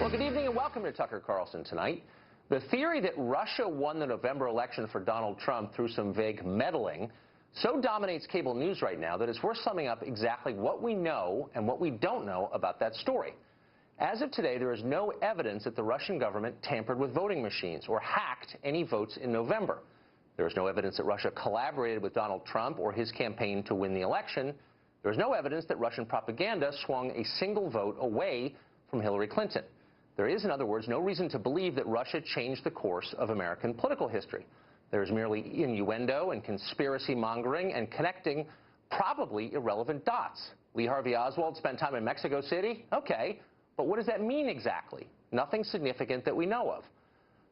Well, good evening and welcome to Tucker Carlson Tonight. The theory that Russia won the November election for Donald Trump through some vague meddling so dominates cable news right now that it's worth summing up exactly what we know and what we don't know about that story. As of today, there is no evidence that the Russian government tampered with voting machines or hacked any votes in November. There is no evidence that Russia collaborated with Donald Trump or his campaign to win the election. There is no evidence that Russian propaganda swung a single vote away from Hillary Clinton. There is, in other words, no reason to believe that Russia changed the course of American political history. There is merely innuendo and conspiracy mongering and connecting probably irrelevant dots. Lee Harvey Oswald spent time in Mexico City? Okay, but what does that mean exactly? Nothing significant that we know of.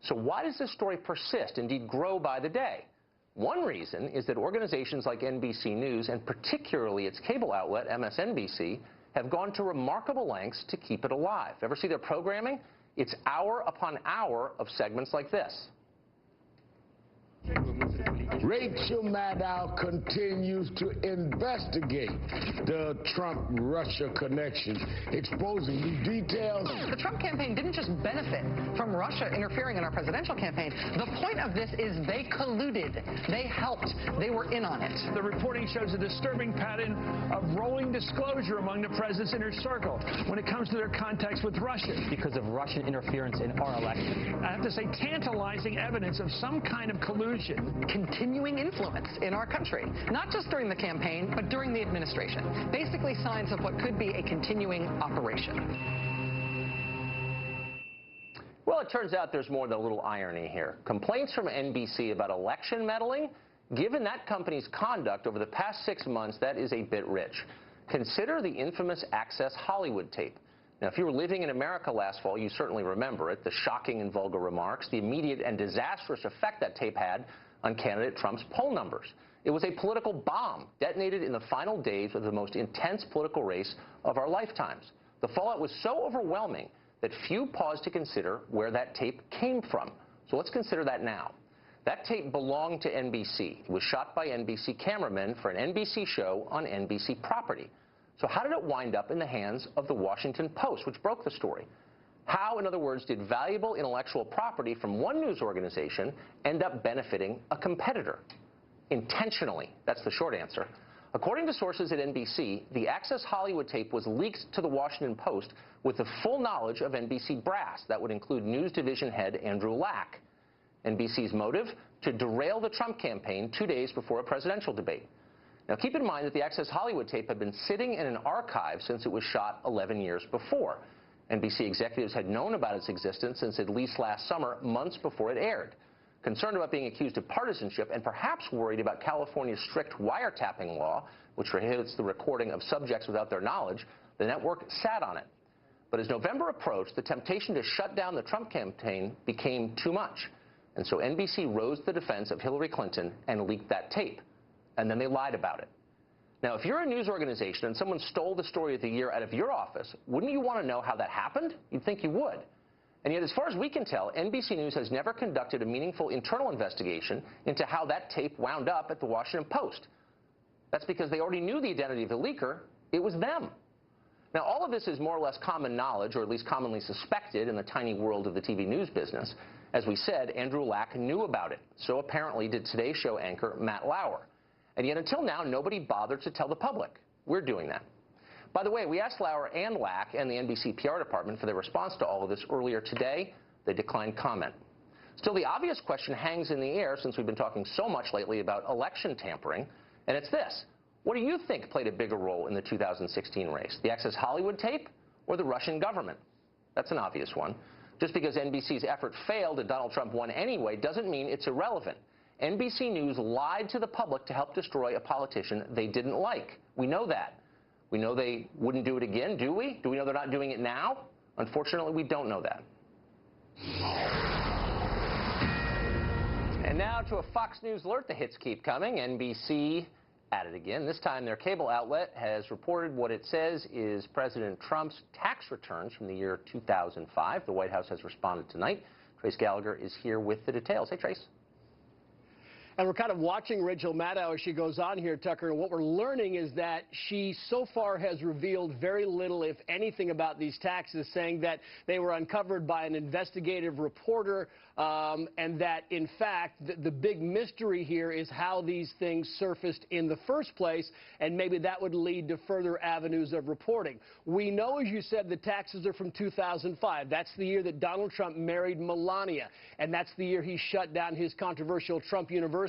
So why does this story persist, indeed grow by the day? One reason is that organizations like NBC News, and particularly its cable outlet, MSNBC, have gone to remarkable lengths to keep it alive. Ever see their programming? It's hour upon hour of segments like this. Rachel Maddow continues to investigate the Trump-Russia connection, exposing new details. The Trump campaign didn't just benefit from Russia interfering in our presidential campaign. The point of this is they colluded. They helped. They were in on it. The reporting shows a disturbing pattern of rolling disclosure among the president's inner circle when it comes to their contacts with Russia. Because of Russian interference in our election. I have to say, tantalizing evidence of some kind of collusion. Continuing influence in our country, not just during the campaign, but during the administration. Basically signs of what could be a continuing operation. Well, it turns out there's more than a little irony here. Complaints from NBC about election meddling? Given that company's conduct over the past 6 months, that is a bit rich. Consider the infamous Access Hollywood tape. Now, if you were living in America last fall, you certainly remember it, the shocking and vulgar remarks, the immediate and disastrous effect that tape had on candidate Trump's poll numbers. It was a political bomb detonated in the final days of the most intense political race of our lifetimes. The fallout was so overwhelming that few paused to consider where that tape came from. So let's consider that now. That tape belonged to NBC. It was shot by NBC cameramen for an NBC show on NBC property. So how did it wind up in the hands of the Washington Post, which broke the story? How, in other words, did valuable intellectual property from one news organization end up benefiting a competitor? Intentionally. That's the short answer. According to sources at NBC, the Access Hollywood tape was leaked to the Washington Post with the full knowledge of NBC brass. That would include news division head Andrew Lack. NBC's motive? To derail the Trump campaign 2 days before a presidential debate. Now, keep in mind that the Access Hollywood tape had been sitting in an archive since it was shot 11 years before. NBC executives had known about its existence since at least last summer, months before it aired. Concerned about being accused of partisanship and perhaps worried about California's strict wiretapping law, which prohibits the recording of subjects without their knowledge, the network sat on it. But as November approached, the temptation to shut down the Trump campaign became too much. And so NBC rose to the defense of Hillary Clinton and leaked that tape. And then they lied about it. Now, if you're a news organization and someone stole the story of the year out of your office, wouldn't you want to know how that happened? You'd think you would. And yet, as far as we can tell, NBC News has never conducted a meaningful internal investigation into how that tape wound up at the Washington Post. That's because they already knew the identity of the leaker. It was them. Now, all of this is more or less common knowledge, or at least commonly suspected in the tiny world of the TV news business. As we said, Andrew Lack knew about it. So apparently did Today Show anchor Matt Lauer. And yet, until now, nobody bothered to tell the public. We're doing that. By the way, we asked Lauer and Lack and the NBC PR department for their response to all of this earlier today. They declined comment. Still, the obvious question hangs in the air since we've been talking so much lately about election tampering, and it's this. What do you think played a bigger role in the 2016 race, the Access Hollywood tape or the Russian government? That's an obvious one. Just because NBC's effort failed and Donald Trump won anyway doesn't mean it's irrelevant. NBC News lied to the public to help destroy a politician they didn't like. We know that. We know they wouldn't do it again, do we? Do we know they're not doing it now? Unfortunately, we don't know that. And now to a Fox News alert. The hits keep coming. NBC at it again. This time their cable outlet has reported what it says is President Trump's tax returns from the year 2005. The White House has responded tonight. Trace Gallagher is here with the details. Hey, Trace. And we're kind of watching Rachel Maddow as she goes on here, Tucker, and what we're learning is that she so far has revealed very little, if anything, about these taxes, saying that they were uncovered by an investigative reporter, and that, in fact, the big mystery here is how these things surfaced in the first place, and maybe that would lead to further avenues of reporting. We know, as you said, the taxes are from 2005. That's the year that Donald Trump married Melania, and that's the year he shut down his controversial Trump University.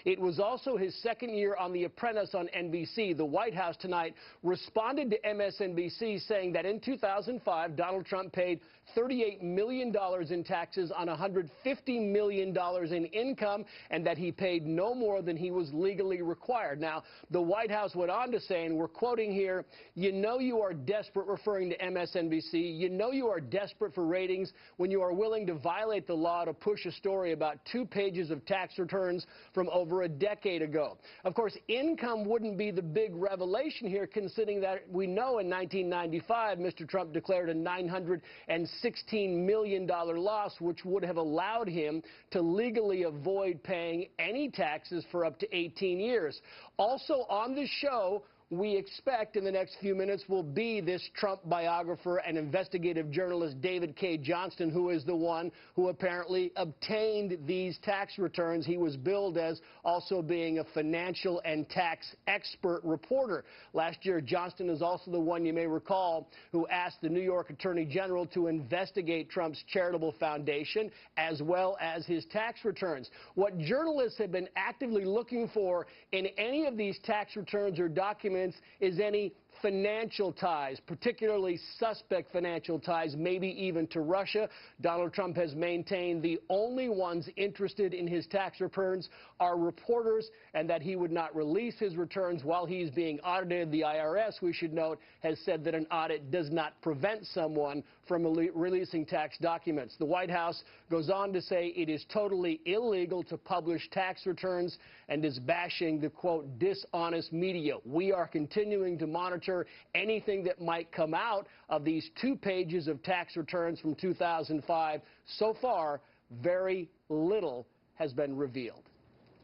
It was also his second year on The Apprentice on NBC. The White House tonight responded to MSNBC saying that in 2005, Donald Trump paid $38 million in taxes on $150 million in income, and that he paid no more than he was legally required. Now, the White House went on to say, and we're quoting here, "You know you are desperate," referring to MSNBC, "you know you are desperate for ratings when you are willing to violate the law to push a story about 2 pages of tax returns from over a decade ago." Of course, income wouldn't be the big revelation here, considering that we know in 1995, Mr. Trump declared a $916 million loss, which would have allowed him to legally avoid paying any taxes for up to 18 years. Also on the show, we expect in the next few minutes will be this Trump biographer and investigative journalist David K. Johnston, who is the one who apparently obtained these tax returns. He was billed as also being a financial and tax expert reporter. Last year, Johnston is also the one, you may recall, who asked the New York Attorney General to investigate Trump's charitable foundation as well as his tax returns. What journalists have been actively looking for in any of these tax returns or documents is any financial ties, particularly suspect financial ties, maybe even to Russia. Donald Trump has maintained the only ones interested in his tax returns are reporters, and that he would not release his returns while he's being audited. The IRS, we should note, has said that an audit does not prevent someone from releasing tax documents. The White House goes on to say it is totally illegal to publish tax returns and is bashing the, quote, dishonest media. We are continuing to monitor anything that might come out of these 2 pages of tax returns from 2005. So far, very little has been revealed.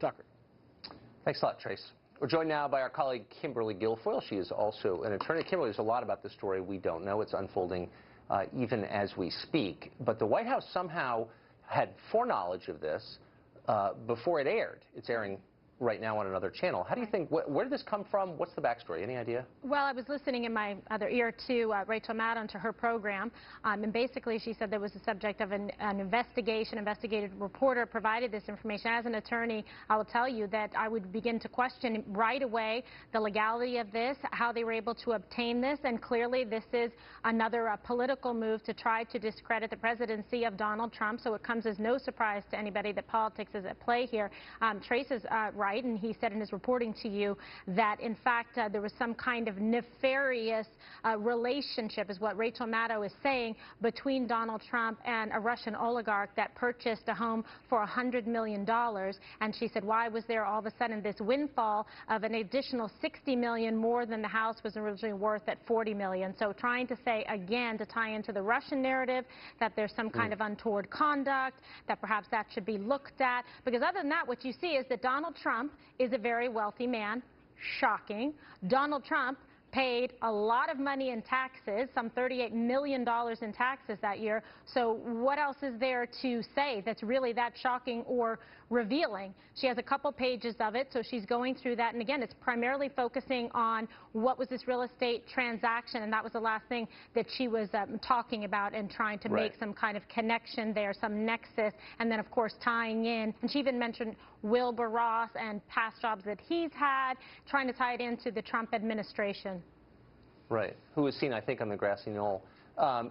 Tucker. Thanks a lot, Trace. We're joined now by our colleague Kimberly Guilfoyle. She is also an attorney. Kimberly, there's a lot about this story we don't know. It's unfolding even as we speak. But the White House somehow had foreknowledge of this before it aired. It's airing right now on another channel. How do you think, where did this come from? What's the backstory? Any idea? Well, I was listening in my other ear to Rachel Maddow, to her program, and basically she said there was the subject of an investigation. Investigative reporter provided this information. As an attorney, I will tell you that I would begin to question right away the legality of this, how they were able to obtain this, and clearly this is another political move to try to discredit the presidency of Donald Trump, so it comes as no surprise to anybody that politics is at play here. Trace is right, and he said in his reporting to you that, in fact, there was some kind of nefarious relationship, is what Rachel Maddow is saying, between Donald Trump and a Russian oligarch that purchased a home for $100 million. And she said, why was there all of a sudden this windfall of an additional $60 million more than the house was originally worth at $40 million? So trying to say, again, to tie into the Russian narrative, that there's some kind of untoward conduct, that perhaps that should be looked at. Because other than that, what you see is that Donald Trump is a very wealthy man. Shocking. Donald Trump paid a lot of money in taxes, some $38 million in taxes that year. So what else is there to say that's really that shocking or revealing? She has a couple pages of it, so she's going through that. And again, it's primarily focusing on what was this real estate transaction, and that was the last thing that she was talking about, and trying to make some kind of connection there, some nexus, and then, of course, tying in. And she even mentioned Wilbur Ross and past jobs that he's had, trying to tie it into the Trump administration. Right. Who was seen, I think, on the grassy knoll.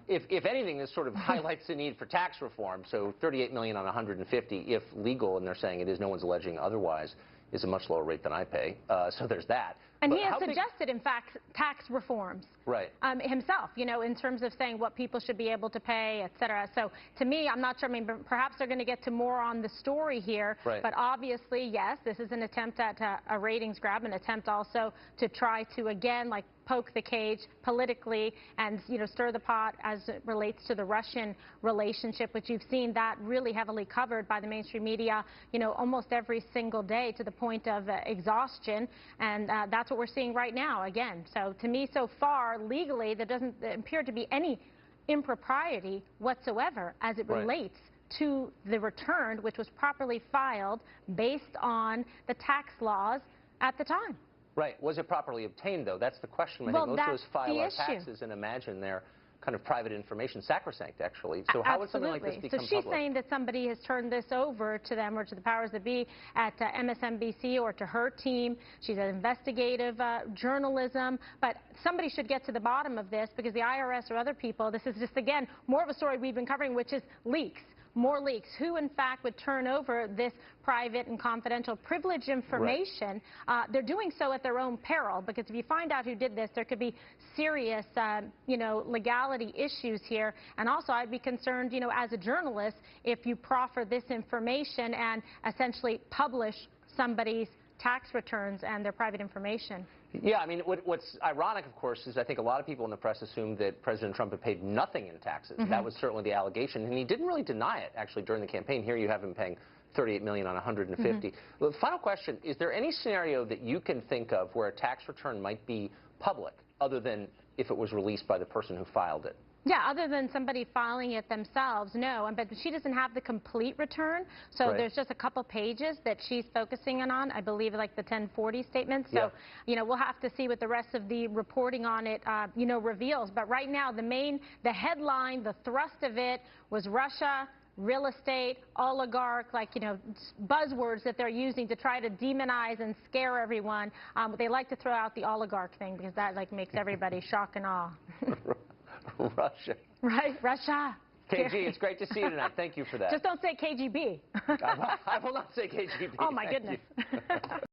If anything, this sort of highlights the need for tax reform. So $38 million on 150, if legal, and they're saying it is, no one's alleging otherwise, is a much lower rate than I pay. So there's that. And he has suggested, in fact, tax reforms. Right. Himself, you know, in terms of saying what people should be able to pay, et cetera. So to me, I'm not sure. I mean, perhaps they're going to get to more on the story here. Right. But obviously, yes, this is an attempt at a ratings grab, an attempt also to try to, again, like, poke the cage politically and, you know, stir the pot as it relates to the Russian relationship, which you've seen that really heavily covered by the mainstream media, you know, almost every single day to the point of exhaustion. And that's what we're seeing right now, again. So to me, so far, legally, there doesn't appear to be any impropriety whatsoever as it relates to the return, which was properly filed based on the tax laws at the time. Right. Was it properly obtained, though? That's the question. I Well, think most of us file our issue. taxes and imagine they're kind of private information, sacrosanct, actually. So how would something like this become public? So she's saying that somebody has turned this over to them or to the powers that be at MSNBC or to her team. She's an investigative journalism. But somebody should get to the bottom of this, because the IRS or other people, this is just, again, more of a story we've been covering, which is leaks. More leaks. Who, in fact, would turn over this private and confidential privileged information? Right. They're doing so at their own peril, because if you find out who did this, there could be serious, you know, legality issues here. And also, I'd be concerned, you know, as a journalist, if you proffer this information and essentially publish somebody's tax returns and their private information. Yeah, I mean, what's ironic, of course, is I think a lot of people in the press assumed that President Trump had paid nothing in taxes. That was certainly the allegation, and he didn't really deny it, actually, during the campaign. Here you have him paying $38 million on 150. The final question, is there any scenario that you can think of where a tax return might be public, other than if it was released by the person who filed it? Yeah, other than somebody filing it themselves, no. But she doesn't have the complete return, so there's just a couple pages that she's focusing on, I believe, like the 1040 statement. So, you know, we'll have to see what the rest of the reporting on it, you know, reveals. But right now, the headline, the thrust of it was Russia, real estate, oligarch, like, you know, buzzwords that they're using to try to demonize and scare everyone. But they like to throw out the oligarch thing, because that, like, makes everybody shock and awe. Russia. Right, Russia. KG, it's great to see you tonight. Thank you for that. Just don't say KGB. I will not say KGB. Oh, my goodness.